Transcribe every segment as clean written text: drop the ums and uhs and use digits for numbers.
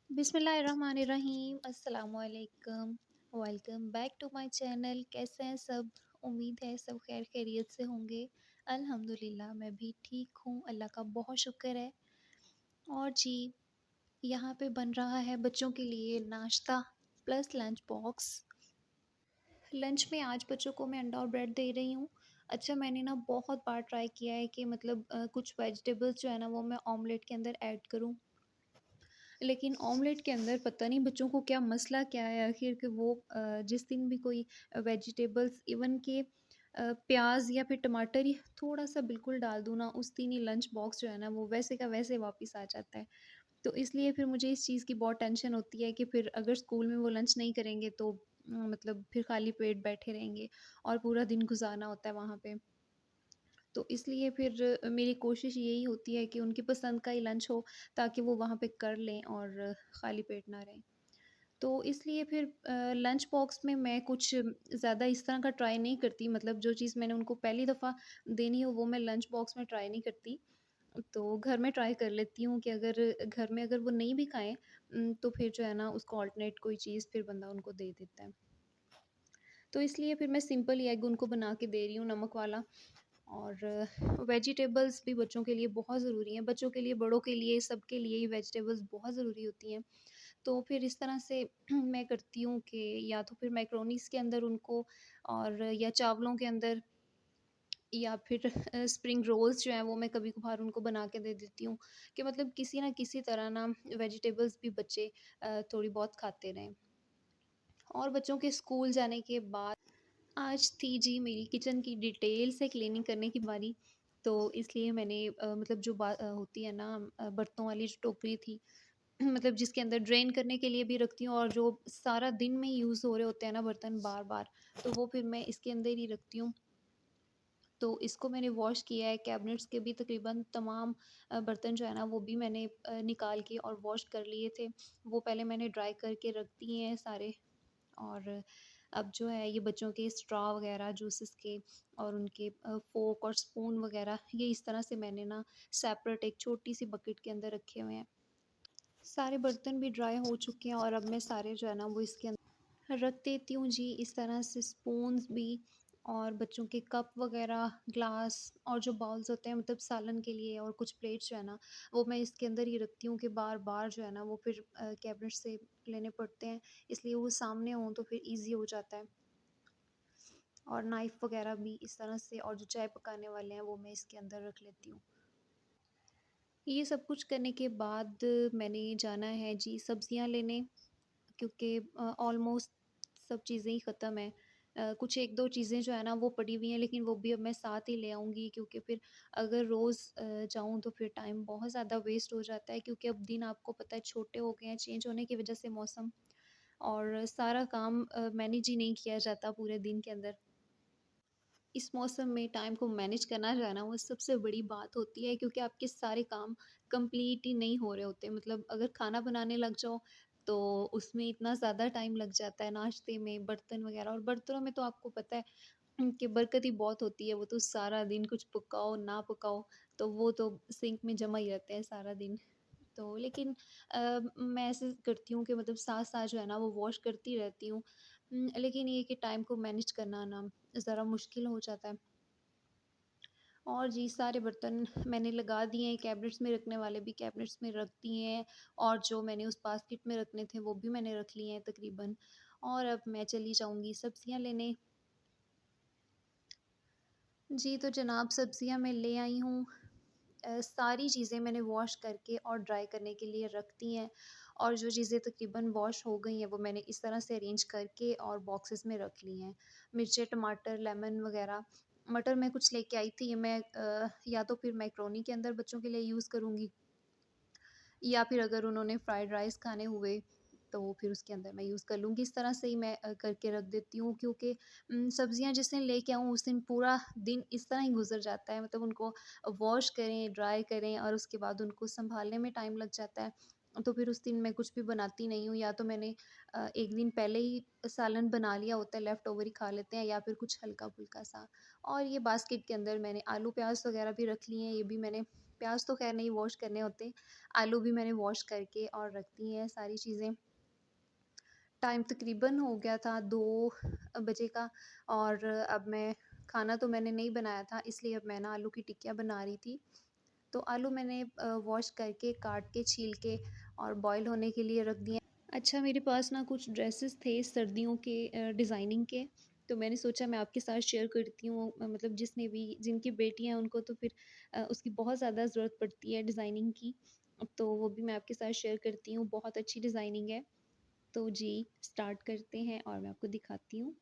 बिस्मिल्लाहिर्रहमानिर्रहीम अस्सलाम वालेकुम। Welcome back to my channel. कैसे हैं सब? उम्मीद है सब खैर खैरियत से होंगे। अल्हम्दुलिल्लाह मैं भी ठीक हूँ, अल्लाह का बहुत शुक्र है। और जी, यहाँ पे बन रहा है बच्चों के लिए नाश्ता प्लस लंच बॉक्स। लंच में आज बच्चों को मैं अंडा और ब्रेड दे रही हूँ। अच्छा, मैंने ना बहुत बार ट्राई किया है कि मतलब कुछ वेजिटेबल्स जो है ना वो मैं ऑमलेट के अंदर ऐड करूँ। लेकिन ऑमलेट के अंदर पता नहीं बच्चों को क्या मसला क्या है आखिर कि वो जिस दिन भी कोई वेजिटेबल्स इवन के प्याज या फिर टमाटर ही थोड़ा सा बिल्कुल डाल दूँ ना, उस दिन ही लंच बॉक्स जो है ना वो वैसे का वैसे वापस आ जाता है। तो इसलिए फिर मुझे इस चीज़ की बहुत टेंशन होती है कि फिर अगर स्कूल में वो लंच नहीं करेंगे तो मतलब फिर खाली पेट बैठे रहेंगे और पूरा दिन गुजारना होता है वहाँ पे। तो इसलिए फिर मेरी कोशिश यही होती है कि उनकी पसंद का ही लंच हो ताकि वो वहाँ पे कर लें और खाली पेट ना रहें। तो इसलिए फिर लंच बॉक्स में मैं कुछ ज़्यादा इस तरह का ट्राई नहीं करती, मतलब जो चीज़ मैंने उनको पहली दफ़ा देनी हो वो मैं लंच बॉक्स में ट्राई नहीं करती। तो घर में ट्राई कर लेती हूँ कि अगर घर में अगर वो नहीं भी खाएँ तो फिर जो है ना उसको अल्टरनेट कोई चीज़ फिर बंदा उनको दे देता है। तो इसलिए फिर मैं सिंपल ही एग उनको बना के दे रही हूँ नमक वाला। और वेजिटेबल्स भी बच्चों के लिए बहुत ज़रूरी हैं, बच्चों के लिए, बड़ों के लिए, सबके लिए ही वेजिटेबल्स बहुत ज़रूरी होती हैं। तो फिर इस तरह से मैं करती हूँ कि या तो फिर मैक्रोनीज़ के अंदर उनको और या चावलों के अंदर या फिर स्प्रिंग रोल्स जो हैं वो मैं कभी-कभार उनको बना के दे देती हूँ कि मतलब किसी न किसी तरह ना वेजिटेबल्स भी बच्चे थोड़ी बहुत खाते रहें। और बच्चों के स्कूल जाने के बाद आज थी जी मेरी किचन की डिटेल से क्लीनिंग करने की बारी। तो इसलिए मैंने मतलब जो होती है ना बर्तनों वाली जो टोकरी थी मतलब जिसके अंदर ड्रेन करने के लिए भी रखती हूँ और जो सारा दिन में यूज़ हो रहे होते हैं ना बर्तन बार-बार, तो वो फिर मैं इसके अंदर ही रखती हूँ। तो इसको मैंने वॉश किया है, कैबिनेट्स के भी तकरीबन तमाम बर्तन जो है ना वो भी मैंने निकाल के और वॉश कर लिए थे। वो पहले मैंने ड्राई करके रख दिए हैं सारे। और अब जो है ये बच्चों के स्ट्रॉ वगैरह जूसेस के और उनके फ़ोर्क और स्पून वगैरह ये इस तरह से मैंने ना सेपरेट एक छोटी-सी बकेट के अंदर रखे हुए हैं। सारे बर्तन भी ड्राई हो चुके हैं और अब मैं सारे जो है ना वो इसके अंदर रख देती हूँ जी। इस तरह से स्पून्स भी और बच्चों के कप वगैरह, ग्लास और जो बाउल्स होते हैं मतलब सालन के लिए और कुछ प्लेट्स जो है ना वो मैं इसके अंदर ही रखती हूँ कि बार-बार जो है ना वो फिर कैबिनेट से लेने पड़ते हैं, इसलिए वो सामने हों तो फिर ईज़ी हो जाता है। और नाइफ़ वगैरह भी इस तरह से और जो चाय पकाने वाले हैं वो मैं इसके अंदर रख लेती हूँ। ये सब कुछ करने के बाद मैंने जाना है जी सब्जियां लेने, क्योंकि ऑलमोस्ट सब चीज़ें ही ख़त्म हैं। कुछ 1-2 चीज़ें जो है ना वो पड़ी हुई हैं लेकिन वो भी अब मैं साथ ही ले आऊँगी, क्योंकि फिर अगर रोज़ जाऊँ तो फिर टाइम बहुत ज़्यादा वेस्ट हो जाता है, क्योंकि अब दिन आपको पता है छोटे हो गए हैं चेंज होने की वज़ह से मौसम, और सारा काम मैनेज ही नहीं किया जाता पूरे दिन के अंदर। इस मौसम में टाइम को मैनेज करना जो है ना वो सबसे बड़ी बात होती है, क्योंकि आपके सारे काम कंप्लीट ही नहीं हो रहे होते। मतलब अगर खाना बनाने लग जाओ तो उसमें इतना ज़्यादा टाइम लग जाता है, नाश्ते में बर्तन वगैरह, और बर्तनों में तो आपको पता है कि बरकत ही बहुत होती है, वो तो सारा दिन कुछ पकाओ ना पकाओ तो वो तो सिंक में जमा ही रहते हैं सारा दिन। तो लेकिन मैं ऐसे करती हूँ कि मतलब साथ-साथ जो है ना वो वॉश करती रहती हूँ। लेकिन ये कि टाइम को मैनेज करना ना ज़रा मुश्किल हो जाता है। और जी सारे बर्तन मैंने लगा दिए हैं, कैबिनेट्स में रखने वाले भी कैबिनेट्स में रख दिए हैं और जो मैंने उस बास्केट में रखने थे वो भी मैंने रख लिए हैं तकरीबन। और अब मैं चली जाऊँगी सब्जियाँ लेने। जी, तो जनाब सब्जियाँ मैं ले आई हूँ। सारी चीज़ें मैंने वॉश करके और ड्राई करने के लिए रख दी हैं, और जो चीज़ें तकरीबन वॉश हो गई हैं वो मैंने इस तरह से अरेंज करके और बॉक्सेस में रख ली हैं। मिर्चें, टमाटर, लेमन वगैरह। मटर मैं कुछ लेके आई थी, ये मैं या तो फिर मैक्रोनी के अंदर बच्चों के लिए यूज़ करूँगी, या फिर अगर उन्होंने फ्राइड राइस खाने हुए तो फिर उसके अंदर मैं यूज़ कर लूँगी। इस तरह से ही मैं करके रख देती हूँ, क्योंकि सब्जियाँ जिस दिन लेके आऊँ उस दिन पूरा दिन इस तरह ही गुज़र जाता है। मतलब उनको वॉश करें, ड्राई करें और उसके बाद उनको सँभालने में टाइम लग जाता है। तो फिर उस दिन मैं कुछ भी बनाती नहीं हूँ, या तो मैंने 1 दिन पहले ही सालन बना लिया होता है, लेफ्ट ओवर ही खा लेते हैं, या फिर कुछ हल्का-फुल्का सा। और ये बास्केट के अंदर मैंने आलू, प्याज़ वग़ैरह भी रख लिए हैं, ये भी मैंने प्याज़ तो ख़ैर नहीं वॉश करने होते। आलू भी मैंने वॉश करके और रख दी हैं सारी चीज़ें। टाइम तकरीबन हो गया था 2 बजे का और अब मैं खाना तो मैंने नहीं बनाया था, इसलिए अब मैं ना आलू की टिक्कियाँ बना रही थी। तो आलू मैंने वॉश करके, काट के, छील के और बॉयल होने के लिए रख दिए। अच्छा, मेरे पास ना कुछ ड्रेसेस थे सर्दियों के डिज़ाइनिंग के, तो मैंने सोचा मैं आपके साथ शेयर करती हूँ। मतलब जिसने भी जिनकी बेटियाँ हैं उनको तो फिर उसकी बहुत ज़्यादा ज़रूरत पड़ती है डिज़ाइनिंग की। तो वो भी मैं आपके साथ शेयर करती हूँ, बहुत अच्छी डिज़ाइनिंग है। तो जी, स्टार्ट करते हैं और मैं आपको दिखाती हूँ।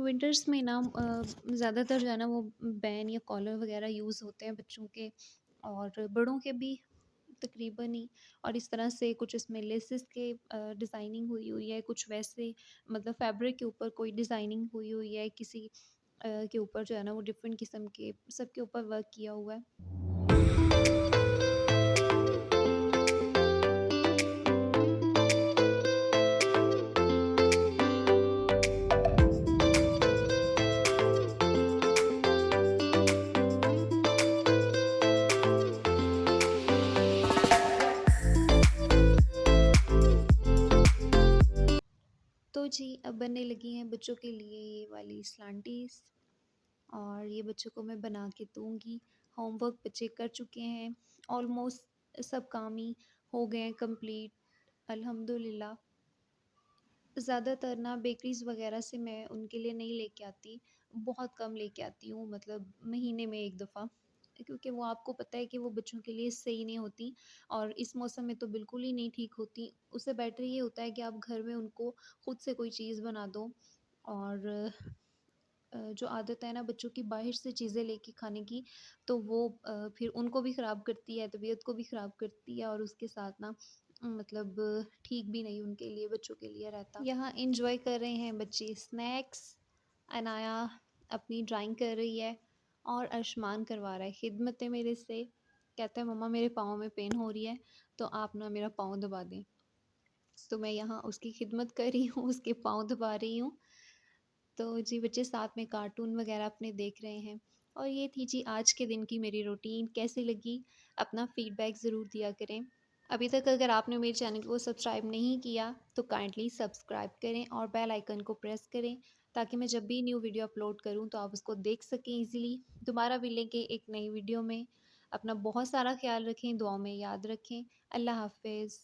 विंटर्स में ना ज़्यादातर जो है ना वो बैन या कॉलर वगैरह यूज़ होते हैं बच्चों के और बड़ों के भी तकरीबन ही। और इस तरह से कुछ इसमें लेसेस के डिज़ाइनिंग हुई हुई है, कुछ वैसे मतलब फैब्रिक के ऊपर कोई डिज़ाइनिंग हुई हुई है किसी के ऊपर जो है ना वो डिफरेंट किस्म के सबके ऊपर वर्क किया हुआ है। तो जी अब बनने लगी हैं बच्चों के लिए ये वाली स्लांटीज़ और ये बच्चों को मैं बना के दूँगी। होमवर्क बच्चे कर चुके हैं, ऑलमोस्ट सब काम ही हो गए हैं कंप्लीट अल्हम्दुलिल्लाह। ज़्यादातर ना बेकरीज़ वग़ैरह से मैं उनके लिए नहीं लेके आती, बहुत कम लेके आती हूँ मतलब महीने में 1 दफ़ा। क्योंकि वो आपको पता है कि वो बच्चों के लिए सही नहीं होती और इस मौसम में तो बिल्कुल ही नहीं ठीक होती। उससे बेटर ये होता है कि आप घर में उनको खुद से कोई चीज़ बना दो और जो आदत है ना बच्चों की बाहर से चीज़ें लेके खाने की, तो वो फिर उनको भी ख़राब करती है, तबीयत को भी ख़राब करती है और उसके साथ ना मतलब ठीक भी नहीं उनके लिए, बच्चों के लिए रहता। यहाँ एन्जॉय कर रहे हैं बच्चे स्नैक्स, अनाया अपनी ड्राइंग कर रही है और अर्शमान करवा रहा है खिदमतें मेरे से। कहता है मम्मा मेरे पाँव में पेन हो रही है, तो आप ना मेरा पाँव दबा दें। तो मैं यहाँ उसकी खिदमत कर रही हूँ, उसके पाँव दबा रही हूँ। तो जी बच्चे साथ में कार्टून वगैरह अपने देख रहे हैं और ये थी जी आज के दिन की मेरी रूटीन। कैसी लगी अपना फीडबैक ज़रूर दिया करें। अभी तक अगर आपने मेरे चैनल को सब्सक्राइब नहीं किया तो काइंडली सब्सक्राइब करें और बेल आइकन को प्रेस करें ताकि मैं जब भी न्यू वीडियो अपलोड करूं तो आप उसको देख सकें इजीली। दोबारा मिलेंगे एक नई वीडियो में। अपना बहुत सारा ख्याल रखें, दुआओं में याद रखें। अल्लाह हाफिज़।